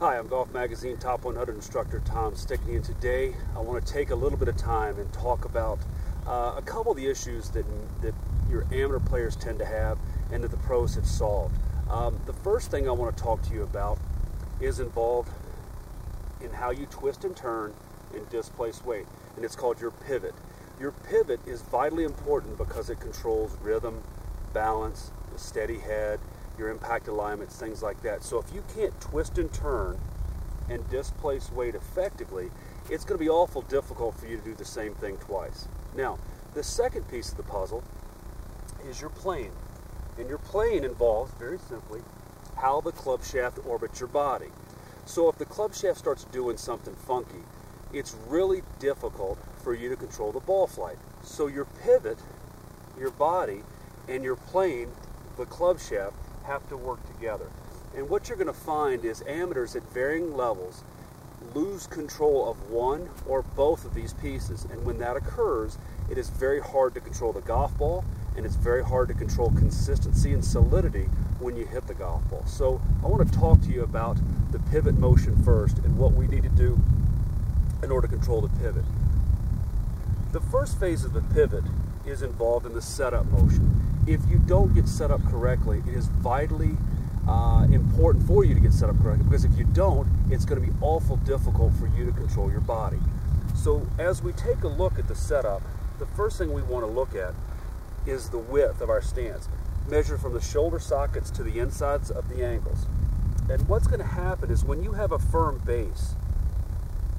Hi, I'm Golf Magazine Top 100 instructor Tom Stickney, and today I want to take a little bit of time and talk about a couple of the issues that your amateur players tend to have and that the pros have solved. The first thing I want to talk to you about is involved in how you twist and turn and displace weight, and it's called your pivot. Your pivot is vitally important because it controls rhythm, balance, a steady head, your impact alignments, things like that. So if you can't twist and turn and displace weight effectively, it's going to be awful difficult for you to do the same thing twice. Now, the second piece of the puzzle is your plane. And your plane involves, very simply, how the club shaft orbits your body. So if the club shaft starts doing something funky, it's really difficult for you to control the ball flight. So your pivot, your body, and your plane, the club shaft, have to work together. And what you're going to find is amateurs at varying levels lose control of one or both of these pieces. And when that occurs, it is very hard to control the golf ball, and it's very hard to control consistency and solidity when you hit the golf ball. So I want to talk to you about the pivot motion first and what we need to do in order to control the pivot. The first phase of the pivot is involved in the setup motion. If you don't get set up correctly, it is vitally important for you to get set up correctly, because if you don't, it's going to be awful difficult for you to control your body. So as we take a look at the setup, the first thing we want to look at is the width of our stance. Measure from the shoulder sockets to the insides of the ankles. And what's going to happen is when you have a firm base,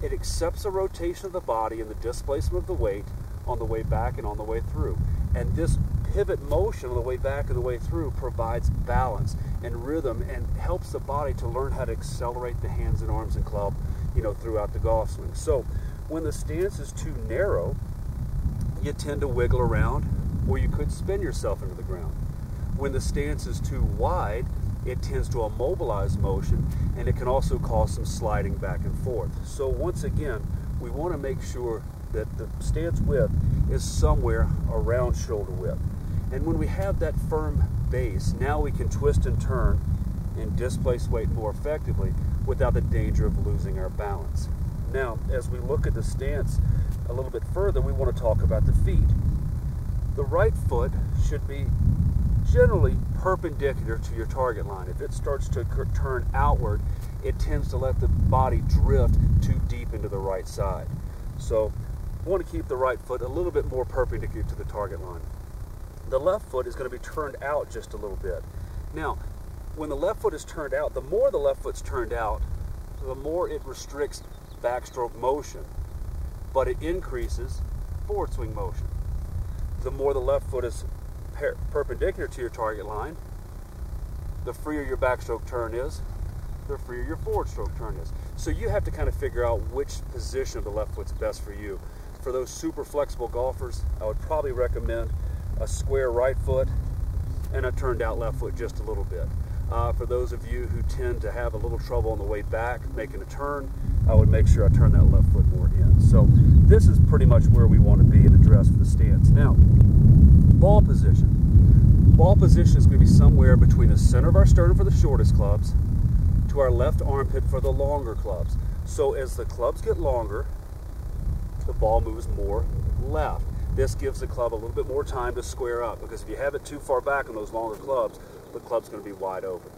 it accepts the rotation of the body and the displacement of the weight on the way back and on the way through. And this pivot motion on the way back and the way through provides balance and rhythm and helps the body to learn how to accelerate the hands and arms and club, throughout the golf swing. So when the stance is too narrow, you tend to wiggle around, or you could spin yourself into the ground. When the stance is too wide, it tends to immobilize motion, and it can also cause some sliding back and forth. So once again, we want to make sure that the stance width is somewhere around shoulder width. And when we have that firm base, now we can twist and turn and displace weight more effectively without the danger of losing our balance. Now, as we look at the stance a little bit further, we want to talk about the feet. The right foot should be generally perpendicular to your target line. If it starts to turn outward, it tends to let the body drift too deep into the right side. So we want to keep the right foot a little bit more perpendicular to the target line. The left foot is going to be turned out just a little bit. Now, when the left foot is turned out, the more the left foot's turned out, the more it restricts backstroke motion, but it increases forward swing motion. The more the left foot is perpendicular to your target line, the freer your backstroke turn is, the freer your forward stroke turn is. So you have to kind of figure out which position of the left foot's best for you. For those super flexible golfers, I would probably recommend a square right foot and a turned out left foot just a little bit. For those of you who tend to have a little trouble on the way back making a turn, I would make sure I turn that left foot more in. So this is pretty much where we want to be and address for the stance. Now, ball position. Ball position is going to be somewhere between the center of our sternum for the shortest clubs to our left armpit for the longer clubs. So as the clubs get longer, the ball moves more left. This gives the club a little bit more time to square up, because if you have it too far back on those longer clubs, the club's going to be wide open.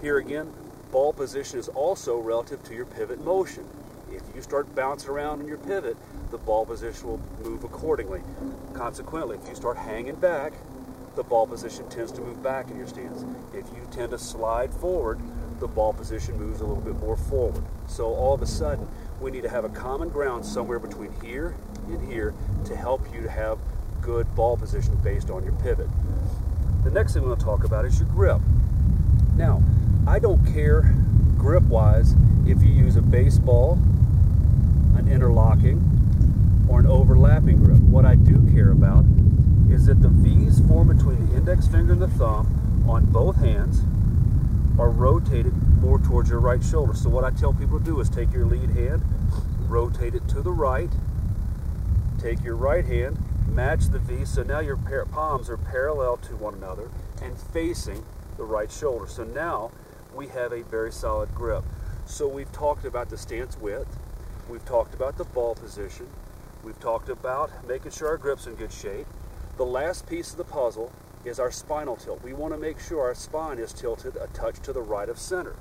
Here again, ball position is also relative to your pivot motion. If you start bouncing around in your pivot, the ball position will move accordingly. Consequently, if you start hanging back, the ball position tends to move back in your stance. If you tend to slide forward, the ball position moves a little bit more forward. So all of a sudden, we need to have a common ground somewhere between here and here to help you to have good ball position based on your pivot. The next thing we're going to talk about is your grip. Now, I don't care grip-wise if you use a baseball, an interlocking, or an overlapping grip. What I do care about is that the V's formed between the index finger and the thumb on both hands are rotated more towards your right shoulder. So what I tell people to do is take your lead hand, rotate it to the right, take your right hand, match the V, so now your palms are parallel to one another and facing the right shoulder. So now we have a very solid grip. So we've talked about the stance width, we've talked about the ball position, we've talked about making sure our grip's in good shape. The last piece of the puzzle is our spinal tilt. We want to make sure our spine is tilted a touch to the right of center.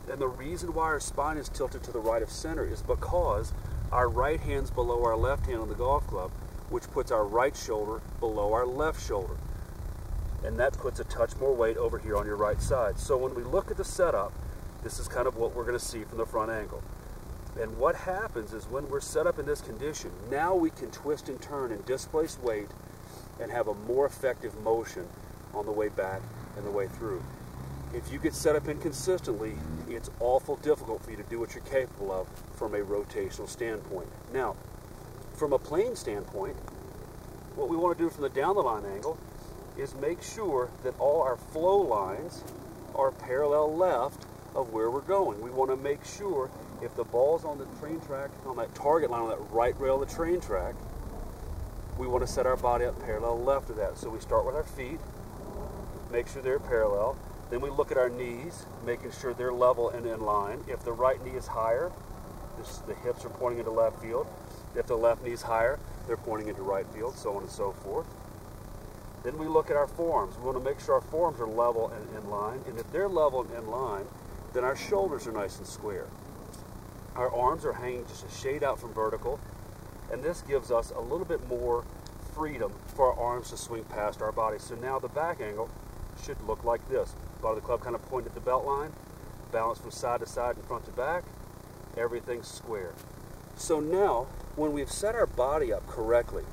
And the reason why our spine is tilted to the right of center is because our right hand's below our left hand on the golf club, which puts our right shoulder below our left shoulder. And that puts a touch more weight over here on your right side. So when we look at the setup, this is kind of what we're going to see from the front angle. And what happens is when we're set up in this condition, now we can twist and turn and displace weight and have a more effective motion on the way back and the way through. If you get set up inconsistently, it's awful difficult for you to do what you're capable of from a rotational standpoint. Now, from a plane standpoint, what we want to do from the down the line angle is make sure that all our flow lines are parallel left of where we're going. We want to make sure if the ball's on the train track, on that target line, on that right rail of the train track, we want to set our body up parallel left of that. So we start with our feet, make sure they're parallel. Then we look at our knees, making sure they're level and in line. If the right knee is higher, the hips are pointing into left field. If the left knee is higher, they're pointing into right field, so on and so forth. Then we look at our forearms. We want to make sure our forearms are level and in line. And if they're level and in line, then our shoulders are nice and square. Our arms are hanging just a shade out from vertical. And this gives us a little bit more freedom for our arms to swing past our body. So now the back angle should look like this. Bottom of the club kind of pointed at the belt line, balance from side to side and front to back, everything's square. So now, when we've set our body up correctly,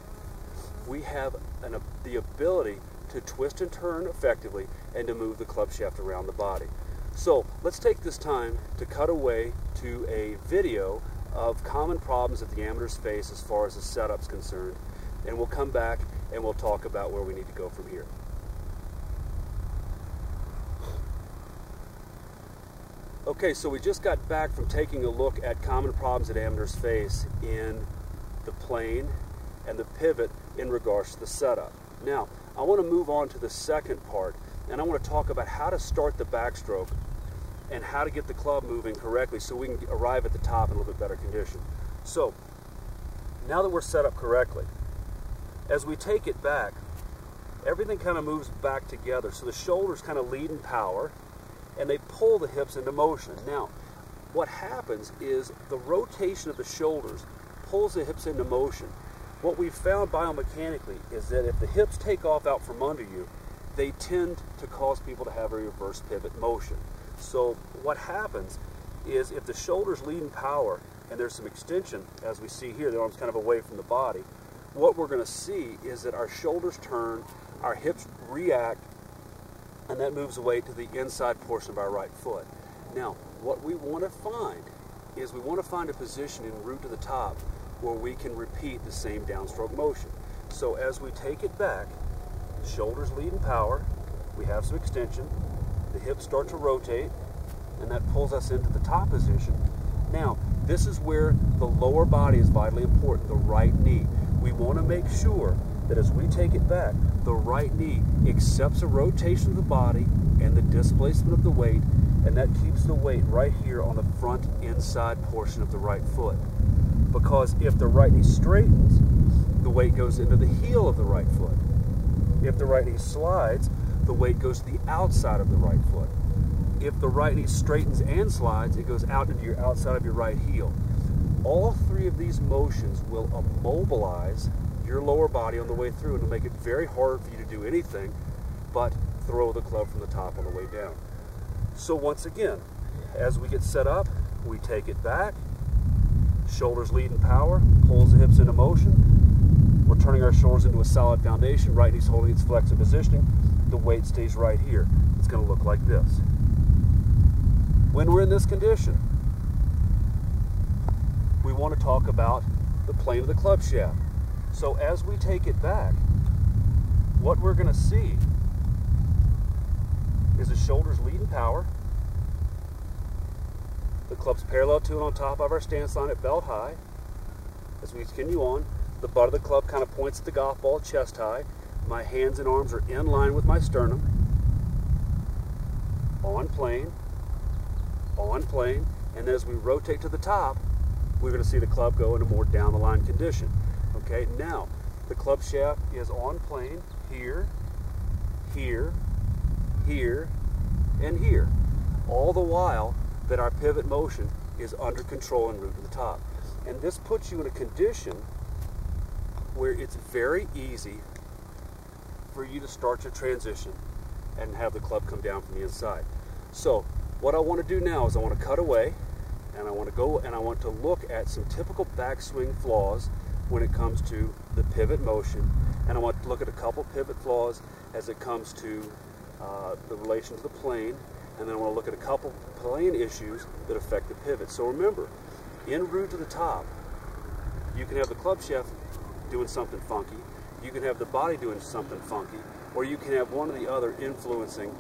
we have the ability to twist and turn effectively and to move the club shaft around the body. So let's take this time to cut away to a video of common problems that the amateurs face as far as the setup's concerned, and we'll come back and we'll talk about where we need to go from here. Okay, so we just got back from taking a look at common problems that amateurs face in the plane and the pivot in regards to the setup. Now, I want to move on to the second part, and I want to talk about how to start the backstroke and how to get the club moving correctly so we can arrive at the top in a little bit better condition. So, now that we're set up correctly, as we take it back, everything kind of moves back together. So the shoulders kind of lead in power, and they pull the hips into motion. Now, what happens is the rotation of the shoulders pulls the hips into motion. What we've found biomechanically is that if the hips take off out from under you, they tend to cause people to have a reverse pivot motion. So what happens is if the shoulders lead in power and there's some extension, as we see here, the arm's kind of away from the body, what we're going to see is that our shoulders turn, our hips react, and that moves away to the inside portion of our right foot. Now, what we want to find is we want to find a position en route to the top where we can repeat the same downstroke motion. So as we take it back, shoulders lead in power, we have some extension, the hips start to rotate, and that pulls us into the top position. Now, this is where the lower body is vitally important, the right knee. We want to make sure that as we take it back, the right knee accepts a rotation of the body and the displacement of the weight, and that keeps the weight right here on the front inside portion of the right foot. Because if the right knee straightens, the weight goes into the heel of the right foot. If the right knee slides, the weight goes to the outside of the right foot. If the right knee straightens and slides, it goes out into your outside of your right heel. All three of these motions will immobilize your lower body on the way through, and it'll make it very hard for you to do anything but throw the club from the top on the way down. So once again, as we get set up, we take it back, shoulders lead in power, pulls the hips into motion. We're turning our shoulders into a solid foundation, right knee's holding its flexor positioning, the weight stays right here. It's going to look like this. When we're in this condition, we want to talk about the plane of the club shaft. So as we take it back, what we're going to see is the shoulders lead in power, the club's parallel to and on top of our stance line at belt high. As we continue on, the butt of the club kind of points at the golf ball chest high. My hands and arms are in line with my sternum. On plane, And as we rotate to the top, we're going to see the club go into more down the line condition. Okay, now the club shaft is on plane here, here, here, and here. All the while that our pivot motion is under control en route to the top. And this puts you in a condition where it's very easy for you to start your transition and have the club come down from the inside. So what I want to do now is I want to cut away, and I want to go and I want to look at some typical backswing flaws when it comes to the pivot motion, and I want to look at a couple pivot flaws as it comes to the relation to the plane, and then I want to look at a couple plane issues that affect the pivot. So remember, en route to the top, you can have the club shaft doing something funky, you can have the body doing something funky, or you can have one or the other influencing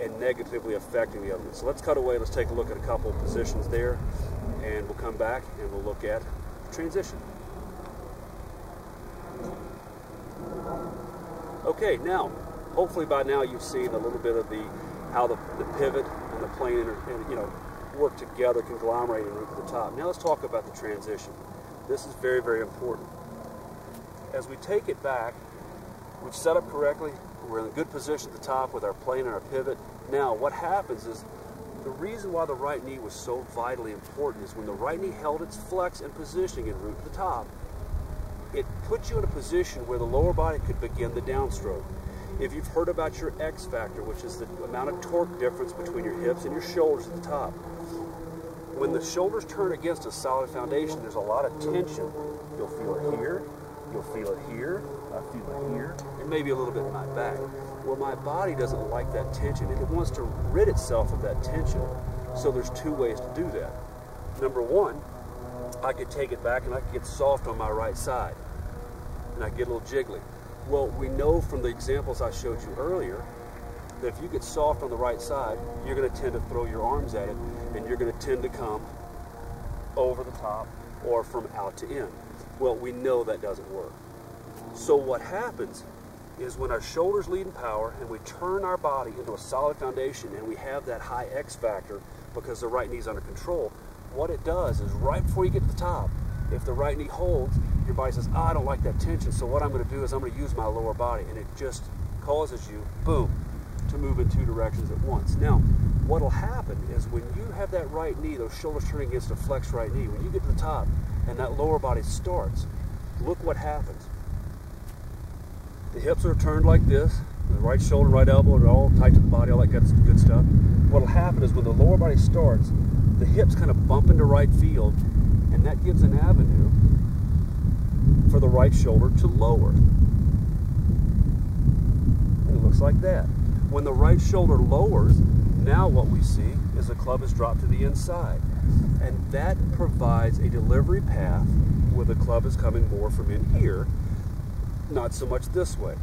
and negatively affecting the other. So let's cut away, let's take a look at a couple positions there, and we'll come back and we'll look at transition. Okay, now, hopefully by now you've seen a little bit of how the pivot and the plane work together, conglomerate en route to the top. Now let's talk about the transition. This is very, very important. As we take it back, we've set up correctly, we're in a good position at the top with our plane and our pivot. Now what happens is, the reason why the right knee was so vitally important is when the right knee held its flex and positioning en route to the top, it puts you in a position where the lower body could begin the downstroke. If you've heard about your X factor, which is the amount of torque difference between your hips and your shoulders at the top, when the shoulders turn against a solid foundation, there's a lot of tension. You'll feel it here, you'll feel it here, I feel it here, and maybe a little bit in my back. Well, my body doesn't like that tension, and it wants to rid itself of that tension. So there's two ways to do that. Number one, I could take it back and I could get soft on my right side, and I get a little jiggly. Well, we know from the examples I showed you earlier that if you get soft on the right side, you're going to tend to throw your arms at it, and you're going to tend to come over the top or from out to in. Well, we know that doesn't work. So what happens is when our shoulders lead in power and we turn our body into a solid foundation and we have that high X factor because the right knee's under control, what it does is right before you get to the top, if the right knee holds, your body says, I don't like that tension, so what I'm going to do is I'm going to use my lower body, and it just causes you, boom, to move in two directions at once. Now, what will happen is when you have that right knee, those shoulders turning against a flexed right knee, when you get to the top and that lower body starts, look what happens. The hips are turned like this, the right shoulder, right elbow are all tight to the body, all that good stuff. What will happen is when the lower body starts, the hips kind of bump into right field, and that gives an avenue for the right shoulder to lower. And it looks like that. When the right shoulder lowers, now what we see is the club is dropped to the inside. And that provides a delivery path where the club is coming more from in here, not so much this way.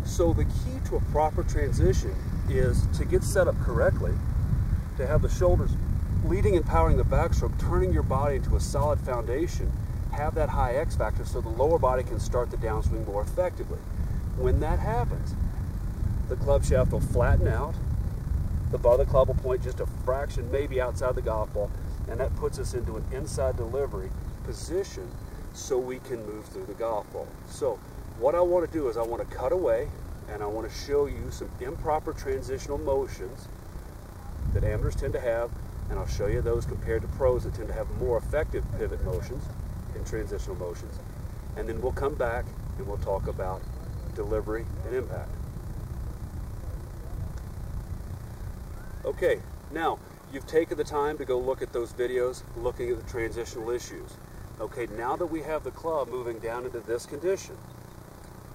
So the key to a proper transition is to get set up correctly, to have the shoulders leading and powering the backstroke, turning your body into a solid foundation, have that high X factor so the lower body can start the downswing more effectively. When that happens, the club shaft will flatten out, the butt of the club will point just a fraction, maybe outside the golf ball, and that puts us into an inside delivery position so we can move through the golf ball. So what I want to do is I want to cut away and I want to show you some improper transitional motions that amateurs tend to have, and I'll show you those compared to pros that tend to have more effective pivot motions and transitional motions. And then we'll come back and we'll talk about delivery and impact. Okay, now you've taken the time to go look at those videos looking at the transitional issues. Okay, now that we have the club moving down into this condition,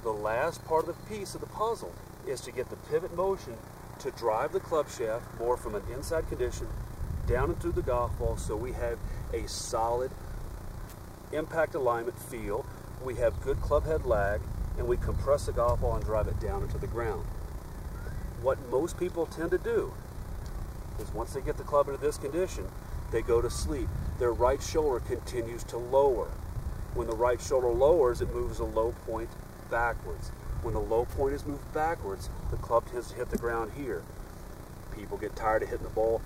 the last part of the piece of the puzzle is to get the pivot motion to drive the club shaft more from an inside condition down into the golf ball so we have a solid impact alignment feel, we have good club head lag, and we compress the golf ball and drive it down into the ground. What most people tend to do is once they get the club into this condition, they go to sleep. Their right shoulder continues to lower. When the right shoulder lowers, it moves a low point backwards. When the low point is moved backwards, the club tends to hit the ground here. People get tired of hitting the ball,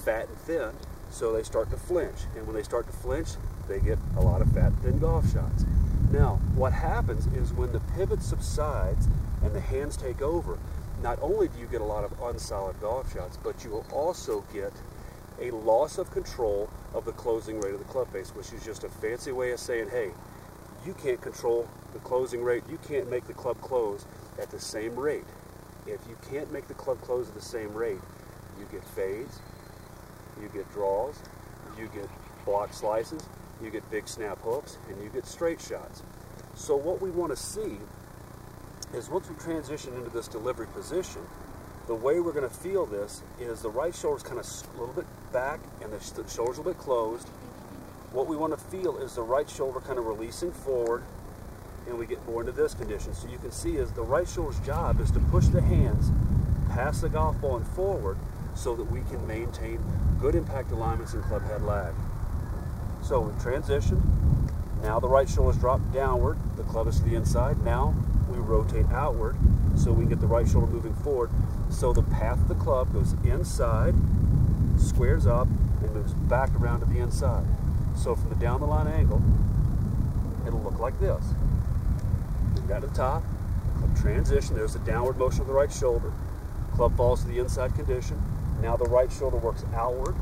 fat and thin, So they start to flinch, and when they start to flinch, they get a lot of fat, thin golf shots. Now, what happens is when the pivot subsides and the hands take over, not only do you get a lot of unsolid golf shots, but you will also get a loss of control of the closing rate of the club face, which is just a fancy way of saying, hey, you can't control the closing rate, you can't make the club close at the same rate. If you can't make the club close at the same rate, you get fades, you get draws, you get block slices, you get big snap hooks, and you get straight shots. So what we want to see is once we transition into this delivery position, the way we're going to feel this is the right shoulder's kind of a little bit back and the shoulder's a little bit closed. What we want to feel is the right shoulder kind of releasing forward, and we get more into this condition. So you can see is the right shoulder's job is to push the hands past the golf ball and forward so that we can maintain good impact alignments and club head lag. So we transition. Now the right shoulder's dropped downward, the club is to the inside. Now we rotate outward so we can get the right shoulder moving forward. So the path of the club goes inside, squares up, and moves back around to the inside. So from the down the line angle, it'll look like this. Move down to the top, club transition, there's the downward motion of the right shoulder. Club falls to the inside condition. Now the right shoulder works outward.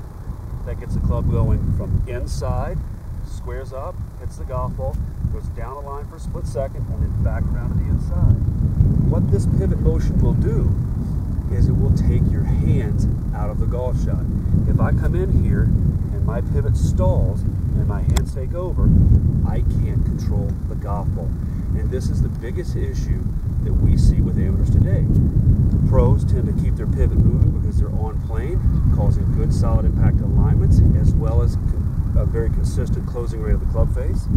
That gets the club going from inside, squares up, hits the golf ball, goes down the line for a split second, and then back around to the inside. What this pivot motion will do is it will take your hands out of the golf shot. If I come in here and my pivot stalls and my hands take over, I can't control the golf ball. And this is the biggest issue that we see with amateurs today. Pros tend to keep their pivot moving because they're on plane, causing good solid impact alignments, as well as a very consistent closing rate of the club face.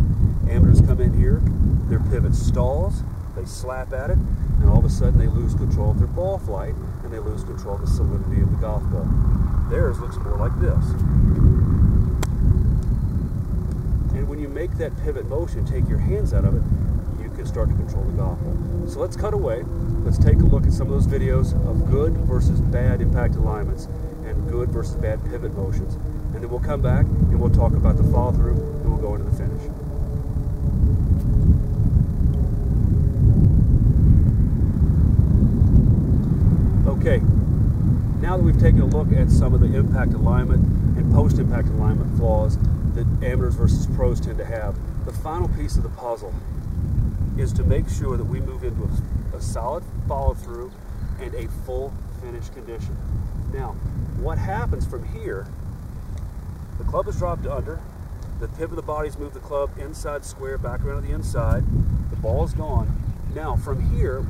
Amateurs come in here, their pivot stalls, they slap at it, and all of a sudden they lose control of their ball flight, and they lose control of the solidity of the golf ball. Theirs looks more like this. And when you make that pivot motion, take your hands out of it, you can start to control the golf ball. So let's cut away. Let's take a look at some of those videos of good versus bad impact alignments and good versus bad pivot motions. And then we'll come back and we'll talk about the follow through and we'll go into the finish. Okay, now that we've taken a look at some of the impact alignment and post-impact alignment flaws that amateurs versus pros tend to have, the final piece of the puzzle is to make sure that we move into a solid follow-through and a full finish condition. Now, what happens from here, the club is dropped under, the pivot of the body's moved the club inside square, back around to the inside, the ball is gone. Now, from here,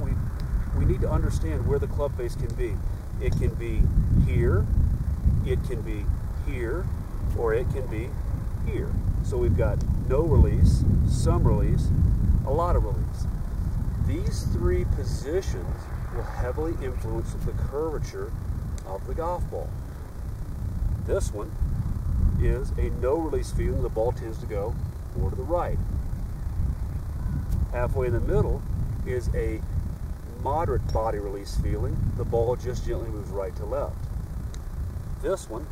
we need to understand where the club face can be. It can be here, it can be here, or it can be here. So we've got no release, some release, a lot of release. These three positions will heavily influence the curvature of the golf ball. This one is a no release feeling. The ball tends to go more to the right. Halfway in the middle is a moderate body release feeling. The ball just gently moves right to left. This one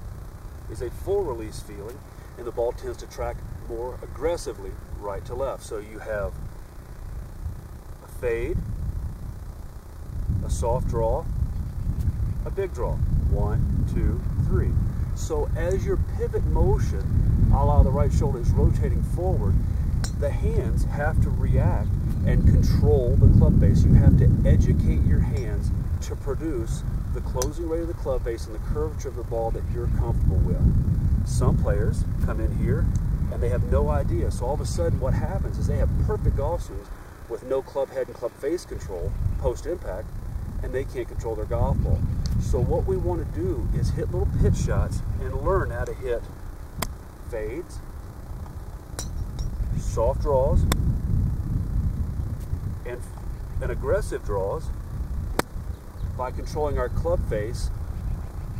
is a full release feeling, and the ball tends to track more aggressively right to left. So you have a fade, a soft draw, a big draw. 1, 2, 3. So as your pivot motion, a la the right shoulder, is rotating forward, the hands have to react and control the club face. You have to educate your hands to produce the closing rate of the club face and the curvature of the ball that you're comfortable with. Some players come in here and they have no idea. So all of a sudden what happens is they have perfect golf swings with no club head and club face control post-impact, and they can't control their golf ball. So what we want to do is hit little pitch shots and learn how to hit fades, soft draws, and aggressive draws by controlling our club face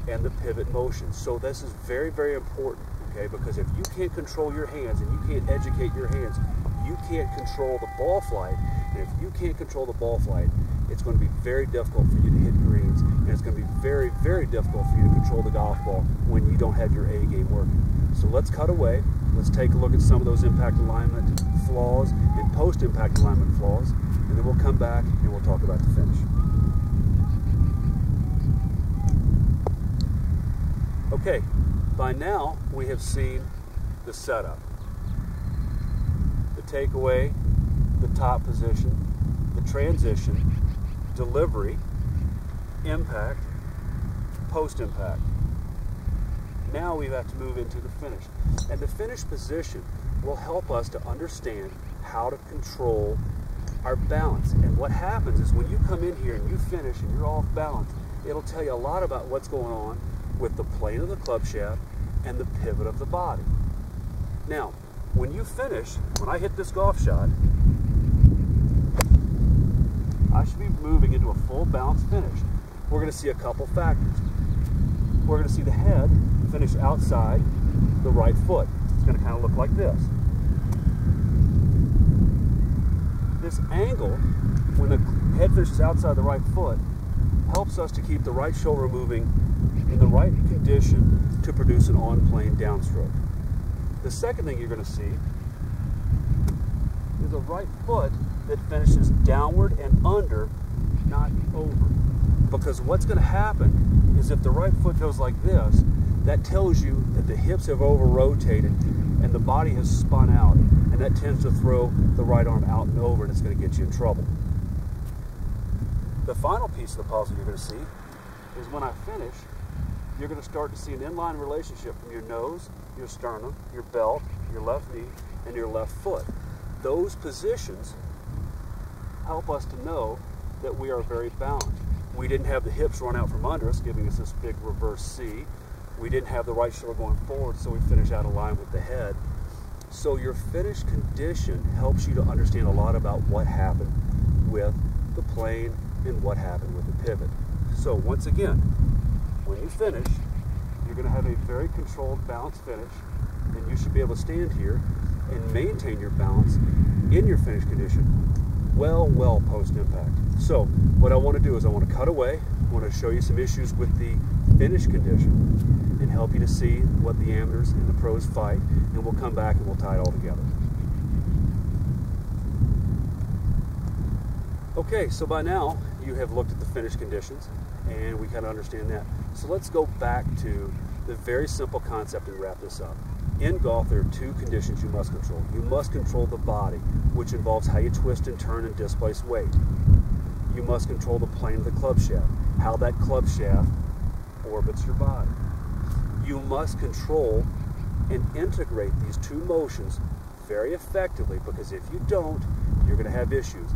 and the pivot motion. So this is very, very important, okay? Because if you can't control your hands and you can't educate your hands, you can't control the ball flight. And if you can't control the ball flight, it's going to be very difficult for you to hit greens and it's going to be very, very difficult for you to control the golf ball when you don't have your A game working. So let's cut away. Let's take a look at some of those impact alignment flaws and post-impact alignment flaws, and then we'll come back and we'll talk about the finish. Okay, by now we have seen the setup, the takeaway, the top position, the transition, delivery, impact, post-impact. Now we have to move into the finish. And the finish position will help us to understand how to control our balance. And what happens is when you come in here and you finish and you're off balance, it'll tell you a lot about what's going on with the plane of the club shaft and the pivot of the body. Now, when you finish, when I hit this golf shot, I should be moving into a full bounce finish. We're going to see a couple factors. We're going to see the head finish outside the right foot. It's going to kind of look like this. This angle, when the head finishes outside the right foot, helps us to keep the right shoulder moving in the right condition to produce an on-plane downstroke. The second thing you're going to see is a right foot that finishes downward and under, not over. Because what's going to happen is if the right foot goes like this, that tells you that the hips have over-rotated and the body has spun out, and that tends to throw the right arm out and over, and it's going to get you in trouble. The final piece of the puzzle you're going to see is when I finish, you're going to start to see an inline relationship from your nose, your sternum, your belt, your left knee, and your left foot. Those positions help us to know that we are very balanced. We didn't have the hips run out from under us, giving us this big reverse C. We didn't have the right shoulder going forward, so we finish out of line with the head. So your finish condition helps you to understand a lot about what happened with the plane and what happened with the pivot. So once again, when you finish, you're going to have a very controlled, balanced finish, and you should be able to stand here and maintain your balance in your finish condition well post-impact. So what I want to do is I want to cut away. I want to show you some issues with the finish condition and help you to see what the amateurs and the pros fight, and we'll come back and we'll tie it all together. Okay, so by now you have looked at the finish conditions and we kind of understand that. So let's go back to the very simple concept and wrap this up. In golf, there are two conditions you must control. You must control the body, which involves how you twist and turn and displace weight. You must control the plane of the club shaft, how that club shaft orbits your body. You must control and integrate these two motions very effectively, because if you don't, you're going to have issues.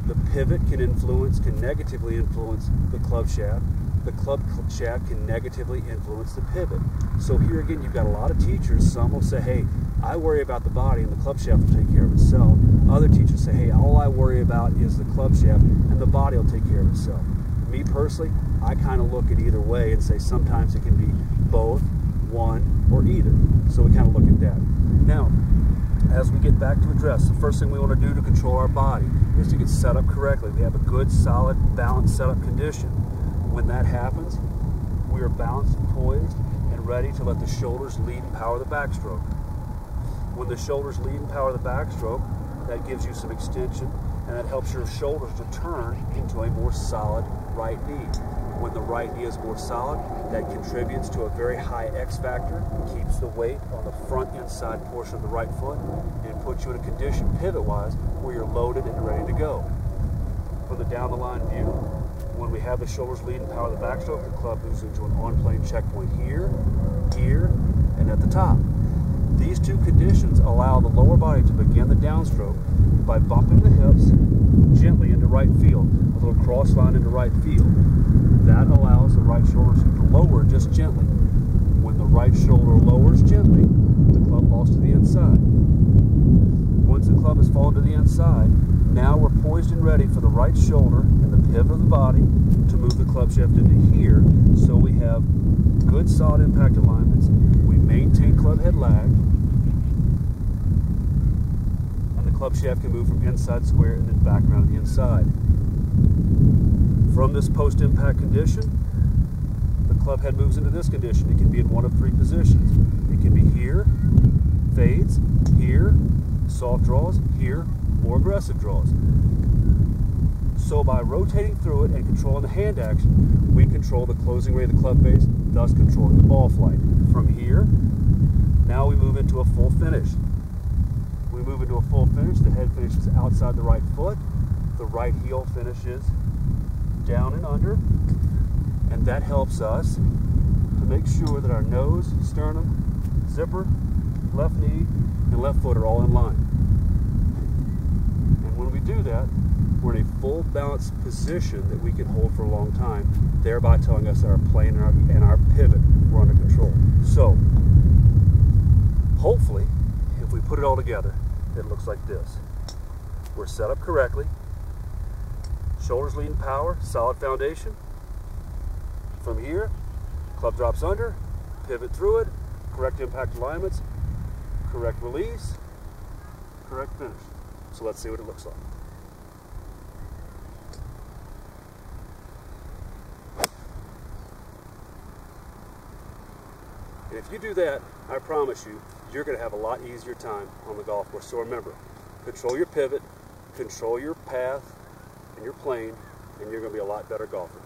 The pivot can negatively influence the club shaft. The club shaft can negatively influence the pivot. So here again, you've got a lot of teachers. Some will say, hey, I worry about the body and the club shaft will take care of itself. Other teachers say, hey, all I worry about is the club shaft and the body will take care of itself. Me personally, I kind of look at either way and say sometimes it can be both, one, or either. So we kind of look at that. Now, as we get back to address, the first thing we want to do to control our body is to get set up correctly. We have a good, solid, balanced setup condition. When that happens, we are balanced and poised and ready to let the shoulders lead and power the backstroke. When the shoulders lead and power the backstroke, that gives you some extension, and that helps your shoulders to turn into a more solid right knee. When the right knee is more solid, that contributes to a very high X factor, keeps the weight on the front inside portion of the right foot, and puts you in a condition pivot-wise where you're loaded and ready to go. For the down-the-line view, when we have the shoulders lead and power the backstroke, the club moves into an on-plane checkpoint here, here, and at the top. These two conditions allow the lower body to begin the downstroke by bumping the hips gently into right field, a little cross line into right field. That allows the right shoulder to lower just gently. When the right shoulder lowers gently, the club falls to the inside. Once the club has fallen to the inside, now we're poised and ready for the right shoulder and the pivot of the body to move the club shaft into here, so we have good solid impact alignments. We maintain club head lag, and the club shaft can move from inside square and then back around to the inside. From this post-impact condition, the club head moves into this condition. It can be in one of three positions. It can be here, fades, here, soft draws, here, more aggressive draws. So by rotating through it and controlling the hand action, we control the closing rate of the club face, thus controlling the ball flight. From here, now we move into a full finish. We move into a full finish. The head finishes outside the right foot. The right heel finishes down and under. And that helps us to make sure that our nose, sternum, zipper, left knee, and left foot are all in line. And when we do that, we're in a full balanced position that we can hold for a long time, thereby telling us that our plane and our pivot were under control. So, hopefully, if we put it all together, it looks like this. We're set up correctly, shoulders leading power, solid foundation. From here, club drops under, pivot through it, correct impact alignments, correct release, correct finish. So let's see what it looks like. And if you do that, I promise you, you're going to have a lot easier time on the golf course. So remember, control your pivot, control your path and your plane, and you're going to be a lot better golfer.